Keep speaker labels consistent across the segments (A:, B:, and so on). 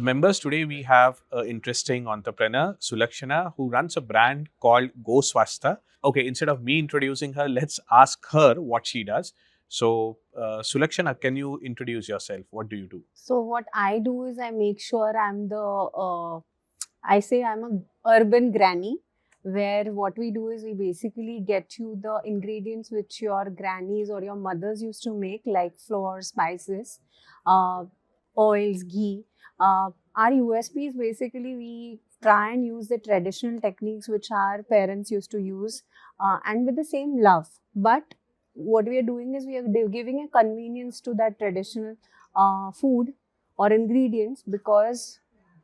A: Members, today we have an interesting entrepreneur, Sulakshana, who runs a brand called GoSwasthya. Okay, instead of me introducing her, let's ask her what she does. So, Sulakshana, can you introduce yourself? What do you do?
B: So what I do is I make sure I say I'm a urban granny, where what we do is we basically get you the ingredients which your grannies or your mothers used to make, like flour, spices, uh, oils, ghee. Our USP is basically we try and use the traditional techniques which our parents used to use, and with the same love. But what we are doing is we are giving a convenience to that traditional food or ingredients, because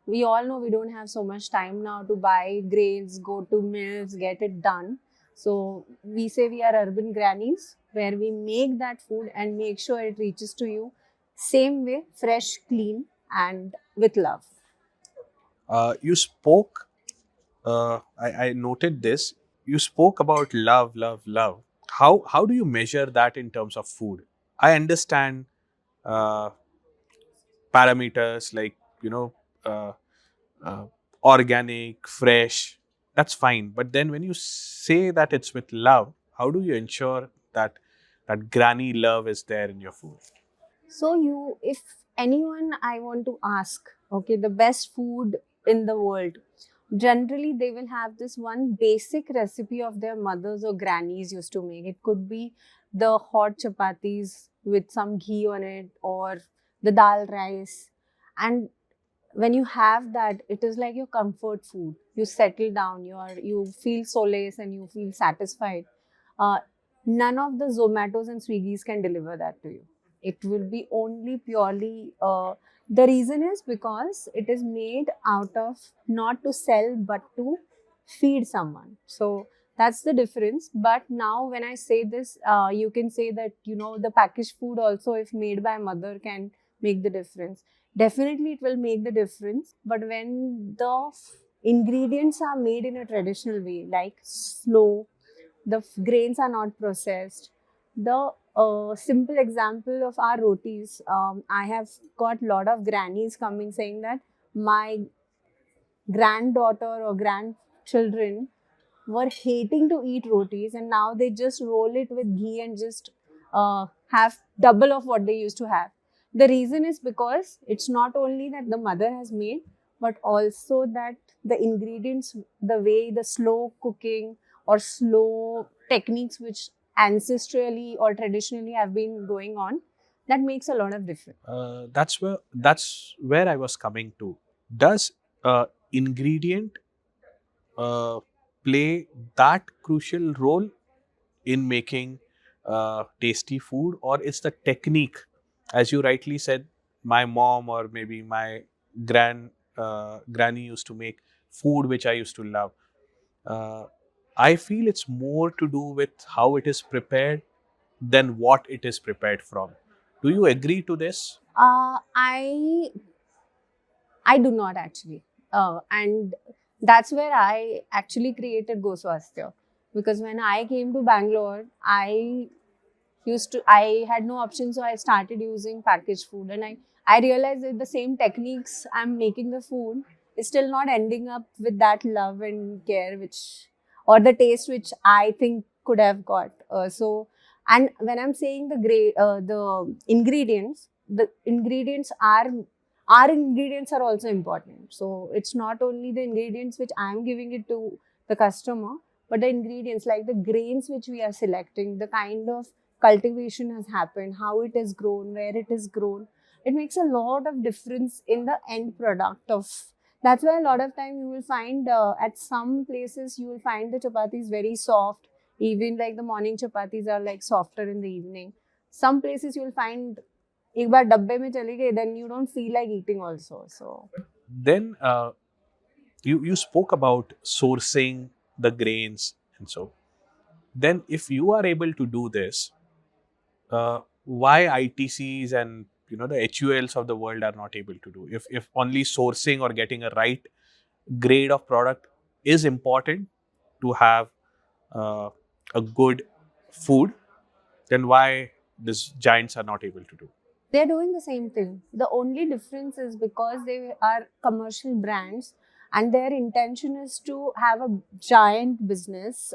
B: we all know we don't have so much time now to buy grains, go to mills, get it done. So we say we are urban grannies, where we make that food and make sure it reaches to you same way, fresh, clean, and with love.
A: You spoke, I noted this, you spoke about love, love, love. How do you measure that in terms of food? I understand uh, parameters like, uh, uh, organic, fresh, that's fine. But then when you say that it's with love, how do you ensure that that granny love is there in your food?
B: So if anyone I want to ask, okay, the best food in the world, generally they will have this one basic recipe of their mothers or grannies used to make. It could be the hot chapatis with some ghee on it, or the dal rice. And when you have that, it is like your comfort food. You settle down, you feel solace and you feel satisfied. uh, None of the Zomatos and Swiggies can deliver that to you. It will be only purely the reason is because it is made out of not to sell but to feed someone. So that's the difference. But now when I say this, you can say that the packaged food also, if made by mother, can make the difference. Definitely it will make the difference, but when the ingredients are made in a traditional way, like slow, the grains are not processed. The simple example of our rotis, I have got a lot of grannies coming saying that my granddaughter or grandchildren were hating to eat rotis, and now they just roll it with ghee and just have double of what they used to have. The reason is because it's not only that the mother has made, but also that the ingredients, the way the slow cooking or slow techniques which ancestrally or traditionally have been going on, that makes a lot of difference.
A: That's where I was coming to. Does ingredient uh, play that crucial role in making tasty food, or it's the technique? As you rightly said, my mom or maybe my granny used to make food which I used to love. uh, I feel it's more to do with how it is prepared than what it is prepared from. Do you agree to this?
B: I do not actually. And that's where I actually created GoSwasthya. Because when I came to Bangalore, I had no option, so I started using packaged food. And I realized that the same techniques I'm making the food is still not ending up with that love and care, or the taste which I think could have got. And when I'm saying the ingredients, the ingredients are our ingredients are also important. So it's not only the ingredients which I'm giving it to the customer, but the ingredients like the grains which we are selecting, the kind of cultivation has happened, how it is grown, where it is grown. It makes a lot of difference in the end product of. That's why a lot of time you will find at some places you will find the chapatis very soft. Even like the morning chapatis are like softer in the evening. Some places you will find एक बार डब्बे में चली गई, then you don't feel like eating also. So
A: Then you spoke about sourcing the grains, and so then if you are able to do this, why ITCs and the HULs of the world are not able to do? If only sourcing or getting a right grade of product is important to have uh, a good food, then why these giants are not able to do?
B: They're doing the same thing. The only difference is because they are commercial brands and their intention is to have a giant business,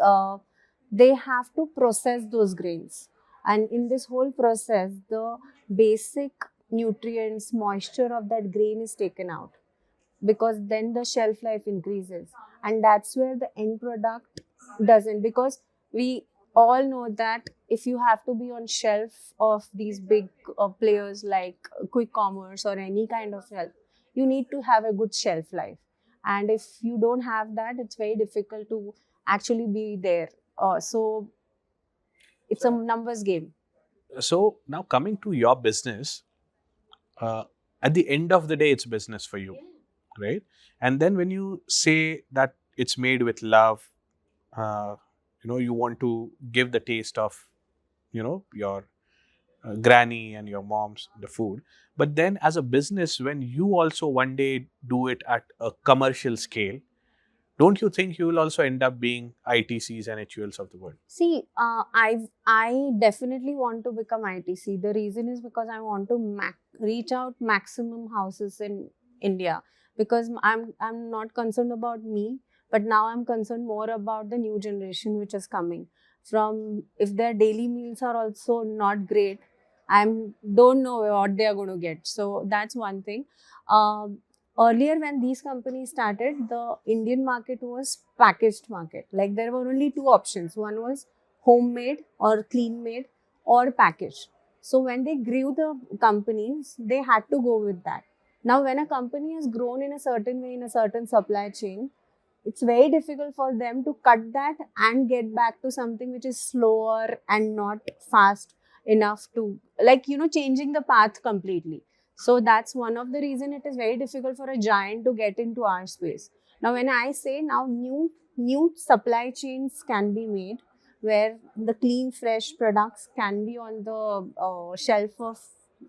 B: they have to process those grains. And in this whole process, the basic nutrients, moisture of that grain is taken out, because then the shelf life increases, and that's where the end product doesn't. Because we all know that if you have to be on shelf of these big players like quick commerce or any kind of help, you need to have a good shelf life, and if you don't have that, it's very difficult to actually be there. So it's a numbers game.
A: So now coming to your business, uh, at the end of the day, it's business for you, right? And then when you say that it's made with love, uh, you want to give the taste of, your granny and your mom's the food. But then as a business, when you also one day do it at a commercial scale, don't you think you will also end up being ITCs and HULs of the world?
B: See, I definitely want to become ITC. The reason is because I want to reach out maximum houses in India, because I'm not concerned about me, but now I'm concerned more about the new generation which is coming. From if their daily meals are also not great, I'm don't know what they are going to get. So that's one thing. Um, Earlier when these companies started, the Indian market was packaged market. Like there were only two options. One was homemade or clean made or packaged. So when they grew the companies, they had to go with that. Now when a company has grown in a certain way in a certain supply chain, it's very difficult for them to cut that and get back to something which is slower and not fast enough to, like, changing the path completely. So that's one of the reason it is very difficult for a giant to get into our space. Now when I say now new supply chains can be made, where the clean fresh products can be on the shelf of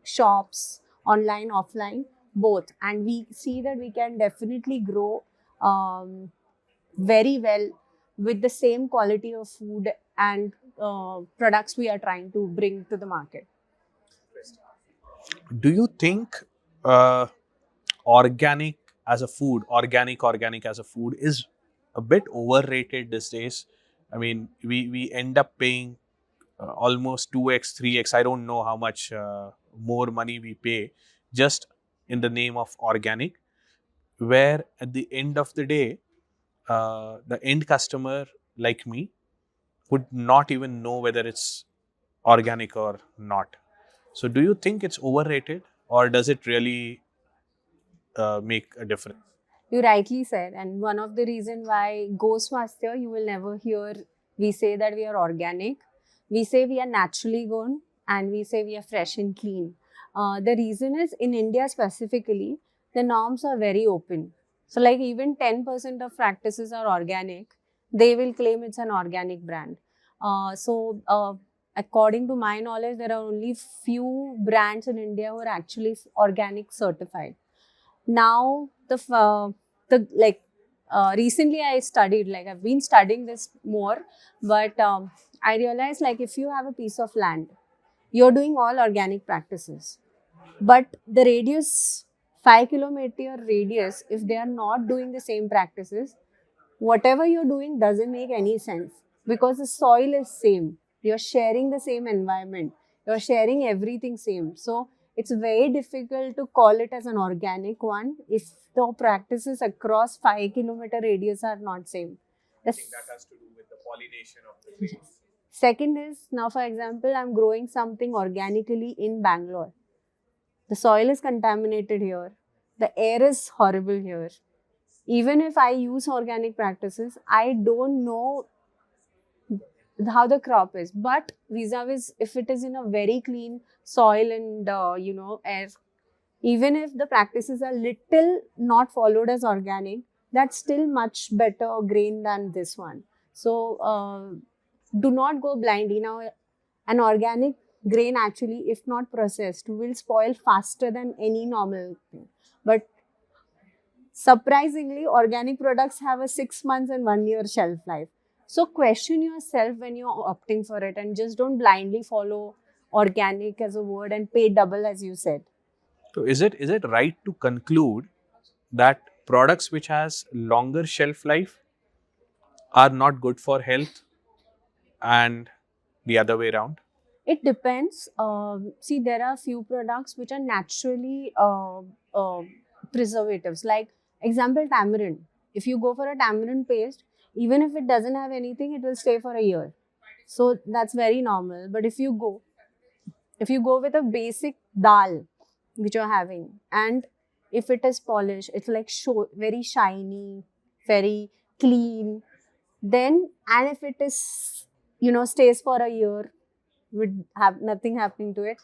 B: shops, online offline, both, and we see that we can definitely grow very well with the same quality of food and products we are trying to bring to the market.
A: Do you think uh, organic as a food is a bit overrated these days? I mean, we end up paying almost 2x, 3x. I don't know how much more money we pay just in the name of organic, where at the end of the day, the end customer like me would not even know whether it's organic or not. So, do you think it's overrated, or does it really make a difference?
B: You rightly said, and one of the reason why GoSwasthya, you will never hear we say that we are organic. We say we are naturally grown, and we say we are fresh and clean. The reason is in India specifically, the norms are very open. So, like even 10% of practices are organic, they will claim it's an organic brand. According to my knowledge, there are only few brands in India who are actually organic certified. Now recently I studied, like I've been studying this more, but I realized, like, if you have a piece of land, you're doing all organic practices, but the radius, 5 kilometer radius, if they are not doing the same practices, whatever you're doing doesn't make any sense, because the soil is same, you're sharing the same environment, you're sharing everything same. So it's very difficult to call it as an organic one if the practices across 5 kilometer radius are not same.
A: I
B: The
A: think that has to do with the pollination of the grains.
B: second is, now for example, I'm growing something organically in Bangalore. The soil is contaminated here, the air is horrible here. Even if I use organic practices, I don't know how the crop is. But vis-a-vis, if it is in a very clean soil and air, even if the practices are little not followed as organic, that's still much better grain than this one. So do not go blindly. Now, an organic grain actually, if not processed, will spoil faster than any normal thing. But surprisingly, organic products have a 6 months and 1 year shelf life. So question yourself when you're opting for it, and just don't blindly follow organic as a word and pay double, as you said.
A: So is it right to conclude that products which has longer shelf life are not good for health and the other way around?
B: It depends. See, there are few products which are naturally preservatives. Like example, tamarind. If you go for a tamarind paste, even if it doesn't have anything, it will stay for a year. So that's very normal. But if you go with a basic dal which you're having, and if it is polished, it's like very shiny, very clean, then, and if it is, stays for a year would have nothing happening to it,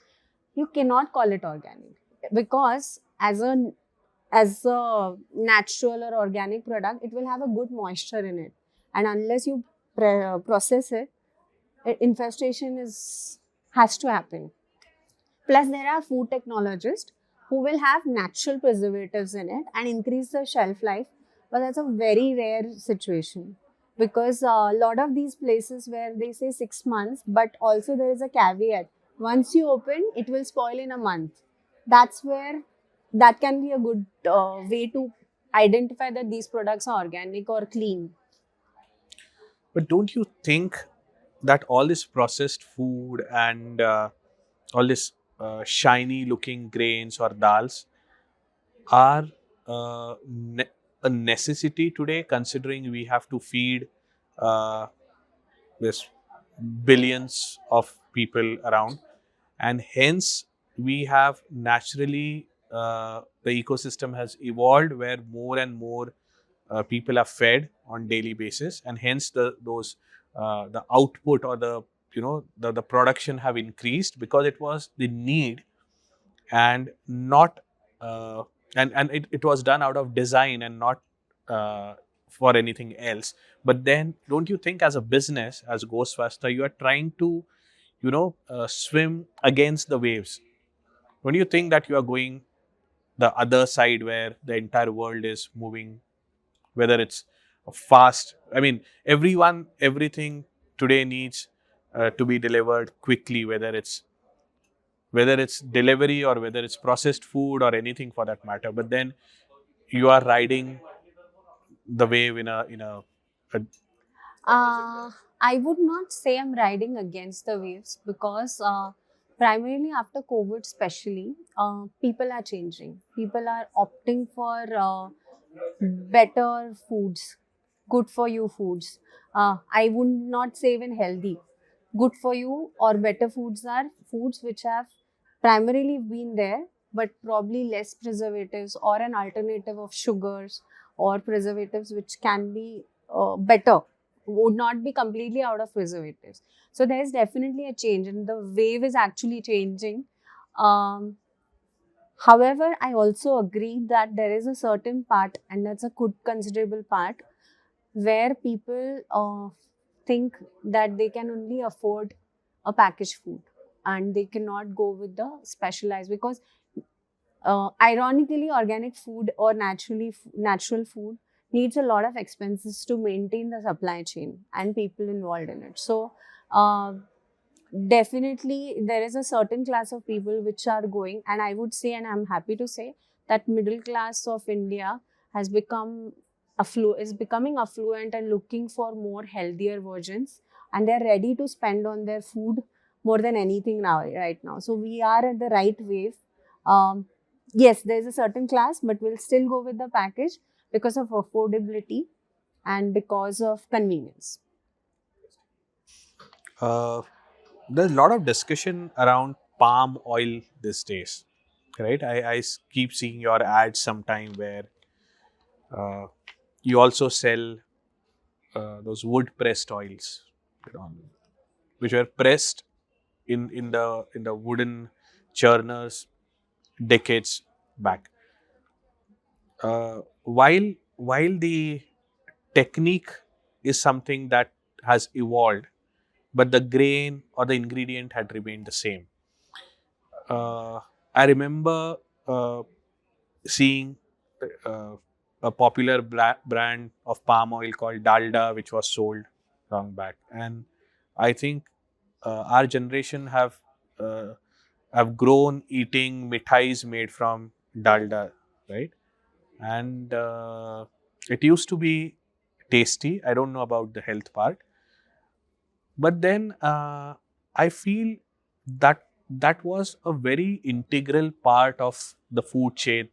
B: you cannot call it organic, because as a natural or organic product, it will have a good moisture in it, and unless you process it, infestation is has to happen. Plus, there are food technologists who will have natural preservatives in it and increase the shelf life, but that's a very rare situation, because a lot of these places where they say 6 months, but also there is a caveat: once you open, it will spoil in a month. That's where that can be a good way to identify that these products are organic or clean.
A: But don't you think that all this processed food and all this shiny looking grains or dals are a necessity today, considering we have to feed uh, this billions of people around, and hence we have naturally the ecosystem has evolved where more and more people are fed on daily basis, and hence the output or the production have increased because it was the need, and not and it was done out of design and not uh, for anything else. But then don't you think as a business, as GoSwasthya, you are trying to swim against the waves? Don't you think that you are going the other side where the entire world is moving, whether it's fast, I mean, everything today needs to be delivered quickly, whether it's delivery or whether it's processed food or anything for that matter. But then you are riding the wave a
B: Uh, I would not say I'm riding against the waves, because primarily after COVID, especially, people are changing. People are opting for better foods, good for you foods. I would not say even healthy. Good for you or better foods are foods which have primarily been there, but probably less preservatives or an alternative of sugars or preservatives which can be better, would not be completely out of preservatives. So there is definitely a change, and the wave is actually changing. Um, However, I also agree that there is a certain part, and that's a good considerable part, where people think that they can only afford a packaged food and they cannot go with the specialized, because ironically, organic food or natural food needs a lot of expenses to maintain the supply chain and people involved in it. So uh, definitely there is a certain class of people which are going, and I would say, and I'm happy to say, that middle class of India has become is becoming affluent and looking for more healthier versions, and they're ready to spend on their food more than anything now, right now. So we are at the right wave. um, yes, there's a certain class, but we'll still go with the package because of affordability and because of convenience.
A: uh, there's a lot of discussion around palm oil these days, right? I keep seeing your ads sometime where uh, you also sell those wood pressed oils, you know, which were pressed in the wooden churners decades back. While the technique is something that has evolved, but the grain or the ingredient had remained the same. I remember seeing uh, a popular brand of palm oil called Dalda, which was sold long back, and I think our generation have uh, I've grown eating mithais made from dalda, right? And it used to be tasty. I don't know about the health part, but then I feel that that was a very integral part of the food chain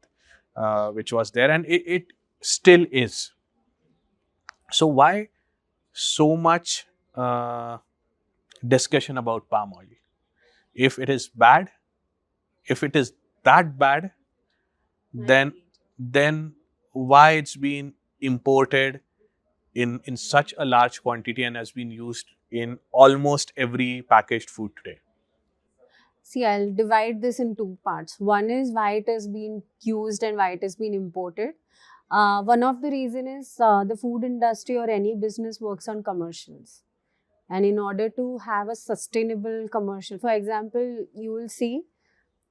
A: which was there, and it still is. So why so much discussion about palm oil? If it is bad, if it is that bad, then then why it's been imported in such a large quantity and has been used in almost every packaged food today?
B: See, I'll divide this in two parts. One is why it has been used and why it has been imported. One of the reason is the food industry or any business works on commercials. And in order to have a sustainable commercial, for example, you will see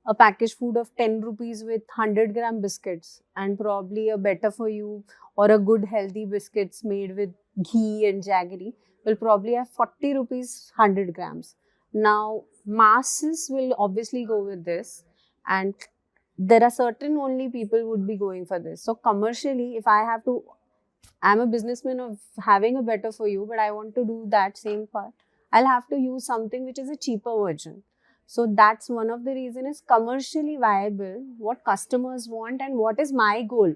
B: a packaged food of 10 rupees with 100-gram biscuits, and probably a better for you or a good healthy biscuits made with ghee and jaggery will probably have 40 rupees 100 grams. Now masses will obviously go with this, and there are certain only people would be going for this. So commercially, if I have to, I'm a businessman of having a better for you, but I want to do that same part, I'll have to use something which is a cheaper version. So that's one of the reason is commercially viable, what customers want and what is my goal.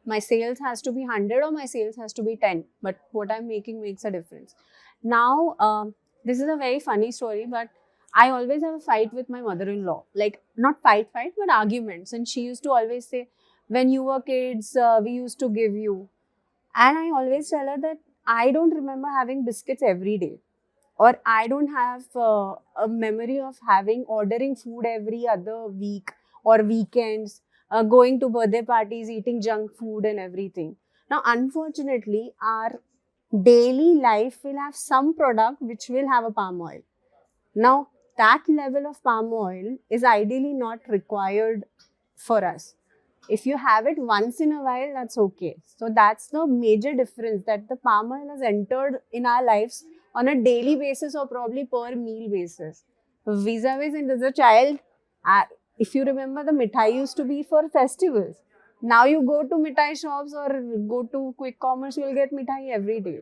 B: My sales has to be 100 or my sales has to be 10, but what I'm making makes a difference. Now, this is a very funny story, but I always have a fight with my mother-in-law. Like, not fight, but arguments. And she used to always say, when you were kids, we used to give you. And I always tell her that I don't remember having biscuits every day, or I don't have a memory of having ordering food every other week or weekends, going to birthday parties, eating junk food and everything. Now, unfortunately, our daily life will have some product which will have a palm oil. Now, that level of palm oil is ideally not required for us. If you have it once in a while, that's okay. So that's the major difference, that the palm oil has entered in our lives on a daily basis or probably per meal basis. Vis-a-vis, and as a child, uh, if you remember, the mithai used to be for festivals. Now you go to mithai shops or go to quick commerce, you'll get mithai every day.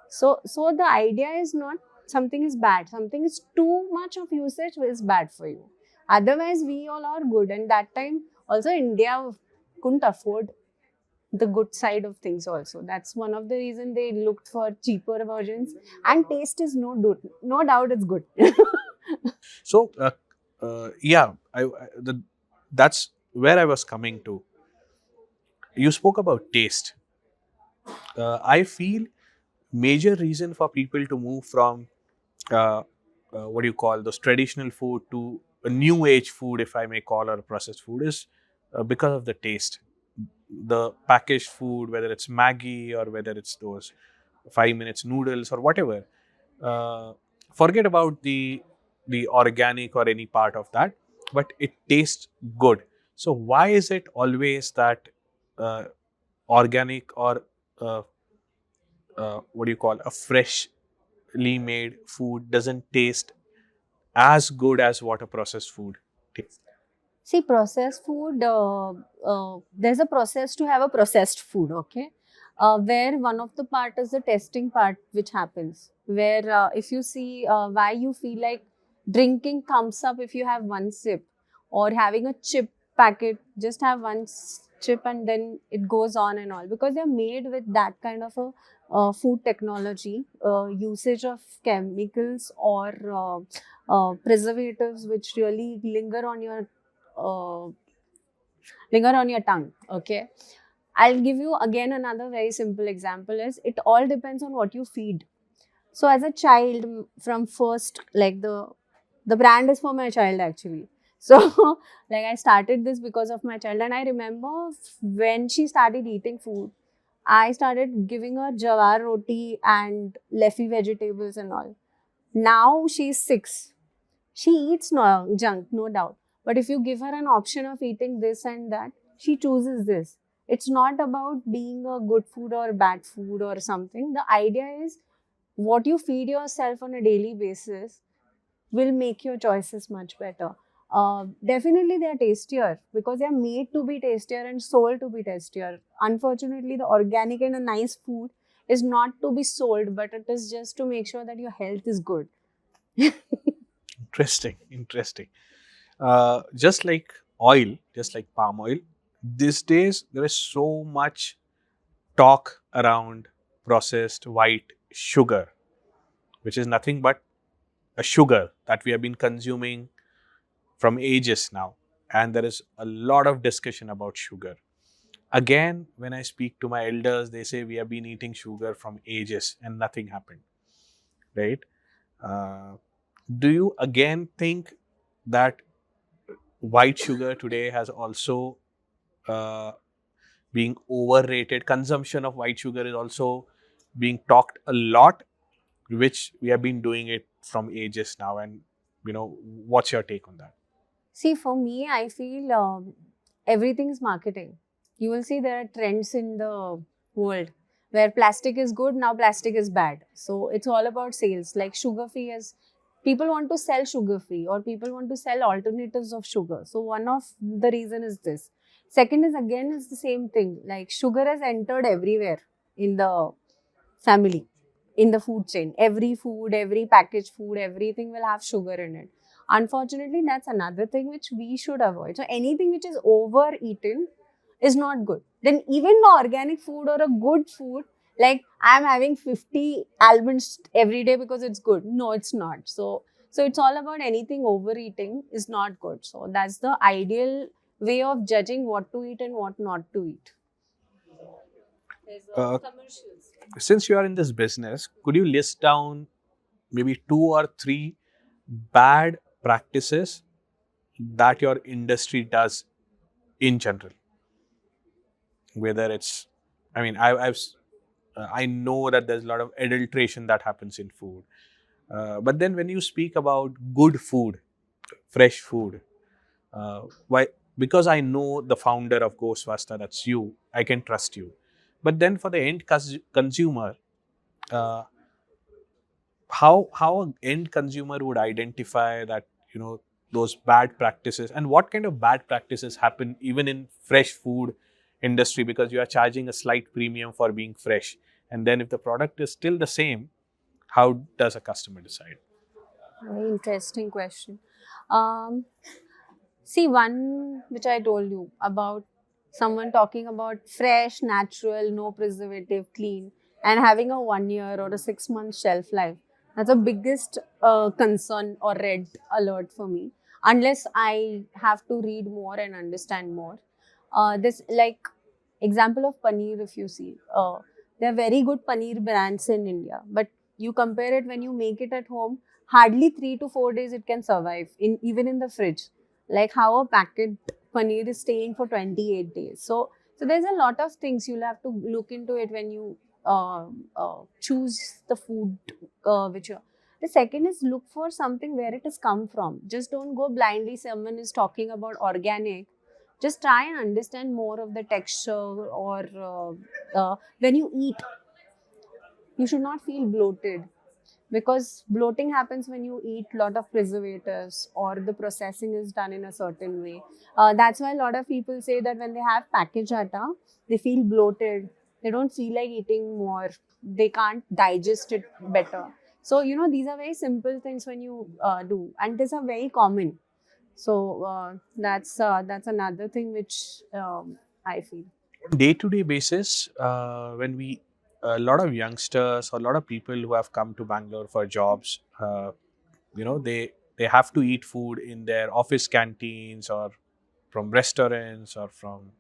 B: So the idea is not something is bad. Something is too much of usage is bad for you. Otherwise, we all are good. And that time, also India couldn't afford the good side of things also. That's one of the reason they looked for cheaper versions. And taste is no doubt it's good.
A: So yeah, that's where I was coming to. You spoke about taste. I feel major reason for people to move from uh, what do you call those traditional food to a new age food, if I may call, or processed food, is because of the taste. The packaged food, whether it's Maggie or whether it's those 5 minutes noodles or whatever, uh, forget about the organic or any part of that, but it tastes good. So why is it always that uh, organic or uh, what do you call, a freshly made food doesn't taste as good as what a processed food tastes?
B: See, processed food, there's a process to have a processed food, okay? Where one of the part is the testing part which happens. Where if you see why you feel like drinking thumbs up if you have one sip, or having a chip packet, just have one chip and then it goes on and all. Because they're made with that kind of a food technology, usage of chemicals or preservatives which really uh, linger on your tongue. Okay, I'll give you again another very simple example. Is it all depends on what you feed. So as a child, from first, like the brand is for my child actually. So like I started this because of my child, and I remember when she started eating food, I started giving her jawar roti and leafy vegetables and all. Now she's 6. She eats no junk, no doubt. But if you give her an option of eating this and that, she chooses this. It's not about being a good food or bad food or something. The idea is what you feed yourself on a daily basis. will make your choices much better. Definitely, they are tastier because they are made to be tastier and sold to be tastier. Unfortunately, the organic and a nice food is not to be sold, but it is just to make sure that your health is good.
A: Interesting, interesting. Just like oil, just like palm oil, these days there is so much talk around processed white sugar, which is nothing but a sugar that we have been consuming from ages now. And there is a lot of discussion about sugar. Again, when I speak to my elders, they say we have been eating sugar from ages and nothing happened, right? Uh, do you again think that white sugar today has also uh, being overrated? Consumption of white sugar is also being talked a lot, which we have been doing it from ages now. And what's your take on that?
B: See, for me, I feel everything is marketing. You will see there are trends in the world where plastic is good, now plastic is bad. So it's all about sales. Like sugar free is, people want to sell sugar free or people want to sell alternatives of sugar. So one of the reason is this. Second is again is the same thing. Like sugar has entered everywhere in the family, in the food chain. Every food, every packaged food, everything will have sugar in it. Unfortunately, that's another thing which we should avoid. So anything which is overeaten is not good. Then even the organic food or a good food, like I'm having 50 almonds every day because it's good. No, it's not. So it's all about anything overeating is not good. So that's the ideal way of judging what to eat and what not to eat. There's
A: Uh,
B: commercials.
A: since you are in this business, could you list down maybe two or three bad practices that your industry does in general? Whether it's, I mean, I know that there's a lot of adulteration that happens in food, but then when you speak about good food, fresh food, why? Because I know the founder of GoSwasthya, that's you. I can trust you. But then for the end consumer, uh, how an end consumer would identify that those bad practices, and what kind of bad practices happen even in fresh food industry, because you are charging a slight premium for being fresh, and then if the product is still the same, how does a customer decide?
B: Very interesting question. Um, See, one which I told you about someone talking about fresh, natural, no preservative, clean, and having a 1 year or a 6 month shelf life. That's the biggest concern or red alert for me. Unless I have to read more and understand more. This like example of paneer, if you see, there are very good paneer brands in India, but you compare it when you make it at home, hardly 3 to 4 days it can survive in even in the fridge, like how a packet paneer is staying for 28 days. So there's a lot of things you'll have to look into it when you choose the food which you. The second is look for something where it has come from. Just don't go blindly. Someone is talking about organic. Just try and understand more of the texture or when you eat, you should not feel bloated because bloating happens when you eat a lot of preservatives or the processing is done in a certain way. That's why a lot of people say that when they have packaged atta, they feel bloated. They don't feel like eating more. They can't digest it better. So, these are very simple things when you do, and these are very common. So, that's another thing which I feel.
A: Day to day basis, when we a lot of youngsters or a lot of people who have come to Bangalore for jobs, they have to eat food in their office canteens or from restaurants or from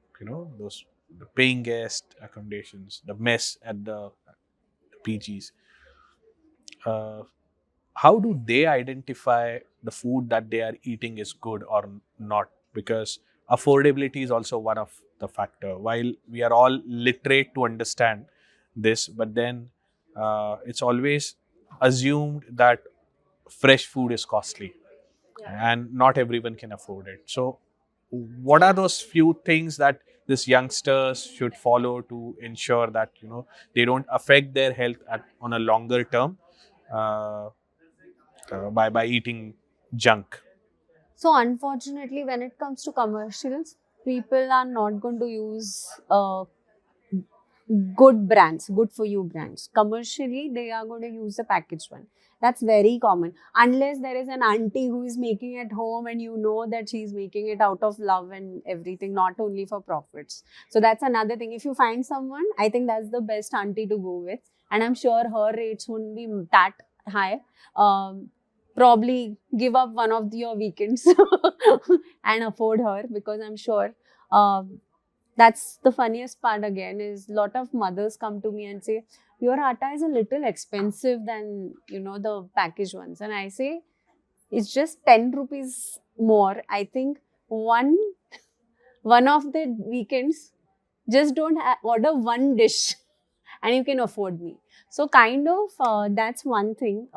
A: those the paying guest accommodations, the mess at the PGs. Uh, how do they identify the food that they are eating is good or not? Because affordability is also one of the factor. While we are all literate to understand this, but then it's always assumed that fresh food is costly and not everyone can afford it. So what are those few things that these youngsters should follow to ensure that they don't affect their health on a longer term, uh, by eating junk.
B: So unfortunately, when it comes to commercials, people are not going to use good brands, good for you brands. Commercially, they are going to use the packaged one. That's very common. Unless there is an auntie who is making it home and you know that she's making it out of love and everything, not only for profits. So that's another thing. If you find someone, I think that's the best auntie to go with. And I'm sure her rates won't be that high. Probably give up one of your weekends and afford her, because I'm sure that's the funniest part again, is lot of mothers come to me and say your atta is a little expensive than the packaged ones, and I say it's just 10 rupees more. I think one of the weekends, just don't order one dish and you can afford me. So kind of that's one thing.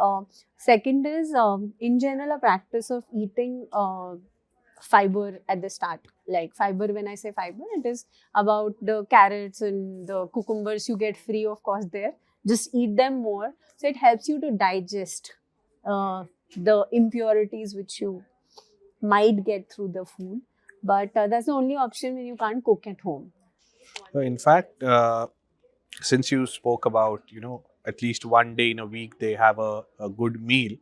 B: Second is in general a practice of eating fiber at the start. Like fiber, when I say fiber, it is about the carrots and the cucumbers you get free of cost there. Just eat them more, so it helps you to digest the impurities which you might get through the food. But that's the only option when you can't cook at home.
A: In fact, since you spoke about, at least one day in a week they have a good meal,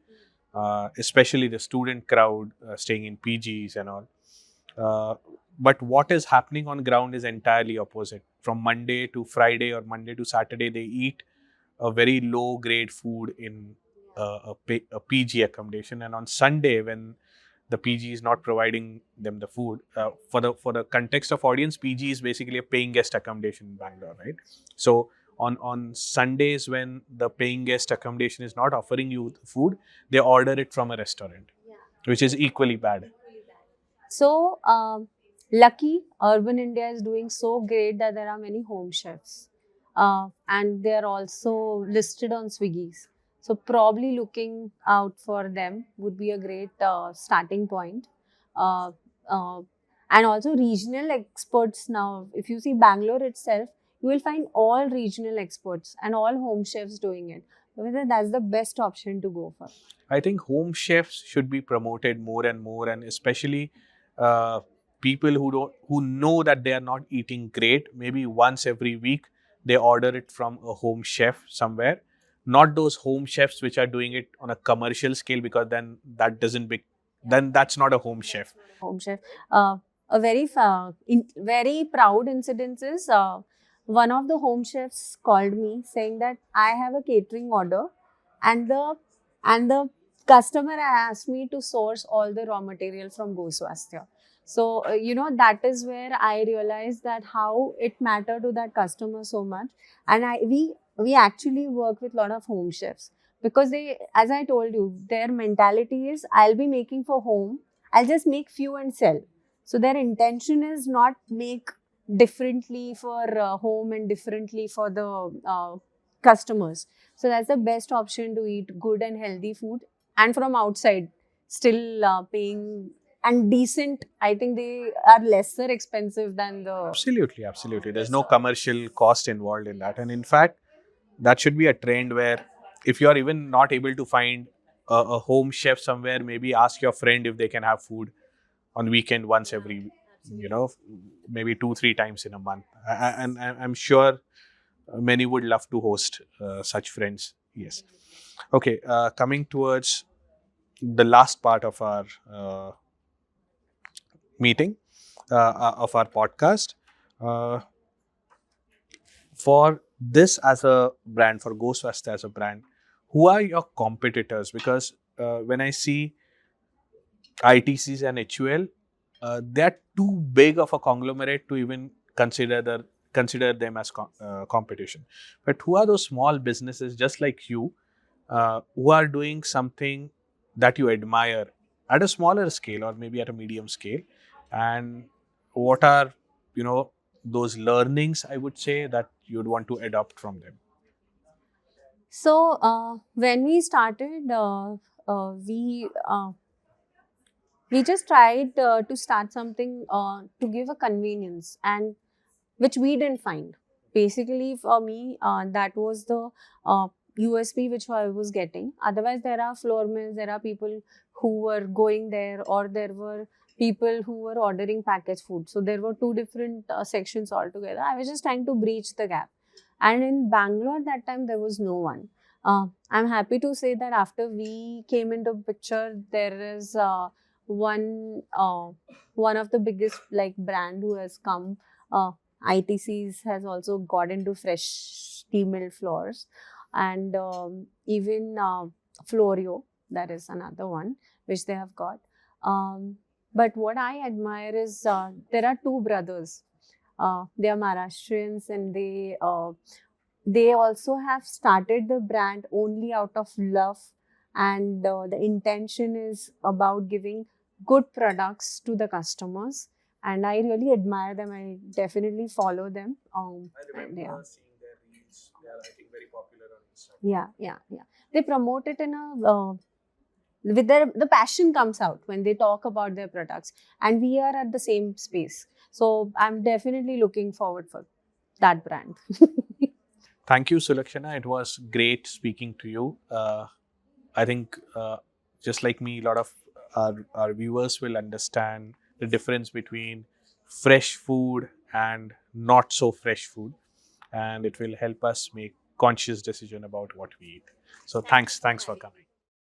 A: especially the student crowd staying in PGs and all. But what is happening on ground is entirely opposite. From Monday to Friday or Monday to Saturday, they eat a very low grade food in a PG accommodation, and on Sunday when the PG is not providing them the food. For the context of audience, PG is basically a paying guest accommodation in Bangalore, right? So on Sundays when the paying guest accommodation is not offering you the food, they order it from a restaurant, which is equally bad.
B: So, lucky urban India is doing so great that there are many home chefs, and they are also listed on Swiggy's. So, probably looking out for them would be a great starting point. Uh, uh, and also regional experts now. If you see Bangalore itself, you will find all regional experts and all home chefs doing it. Whether that's the best option to go for.
A: I think home chefs should be promoted more and more, and especially uh, people who know that they are not eating great. Maybe once every week they order it from a home chef somewhere, not those home chefs which are doing it on a commercial scale, because then that doesn't be then that's not a home chef.
B: Home chef. A very proud incident is one of the home chefs called me saying that I have a catering order, and the customer asked me to source all the raw material from GoSwasthya. So that is where I realized that how it mattered to that customer so much, and we actually work with a lot of home chefs, because they, as I told you, their mentality is I'll be making for home, I'll just make few and sell. So their intention is not make differently for home and differently for the customers. So that's the best option to eat good and healthy food, and from outside, still paying and decent. I think they are lesser expensive than the.
A: Absolutely, absolutely. There's no commercial cost involved in that. And in fact, that should be a trend where if you're even not able to find a home chef somewhere, maybe ask your friend if they can have food on weekend once every, you know, maybe 2-3 times in a month. And I'm sure many would love to host such friends. Yes. Okay. Coming towards the last part of our meeting, of our podcast. Uh, for this as a brand, for GoSwasthya as a brand, who are your competitors? Because when I see ITCs and HUL, they're too big of a conglomerate to even consider them as competition. But who are those small businesses just like you, who are doing something that you admire at a smaller scale or maybe at a medium scale, and what are those learnings, I would say, that you'd want to adopt from them?
B: So when we started, we just tried to start something to give a convenience, and which we didn't find. Basically, for me, that was the USP which I was getting. Otherwise, there are floor mills, there are people who were going there, or there were people who were ordering packaged food. So there were two different sections altogether. I was just trying to breach the gap. And in Bangalore that time, there was no one. I'm happy to say that after we came into picture, there is one one of the biggest like brand who has come. ITCs has also got into fresh tea mill floors, and even Florio, that is another one which they have got. But what I admire is there are two brothers. They are Maharashtrians, and they also have started the brand only out of love, and the intention is about giving good products to the customers. And I really admire them. I definitely follow them.
A: I
B: And yeah.
A: remember seeing their reels. They are, I think, very popular on Instagram.
B: Yeah. They promote it in a with the passion comes out when they talk about their products, and we are at the same space. So I'm definitely looking forward for that brand.
A: Thank you, Sulakshana. It was great speaking to you. I think, just like me, a lot of our viewers will understand the difference between fresh food and not so fresh food, and it will help us make conscious decision about what we eat. So, thanks for coming.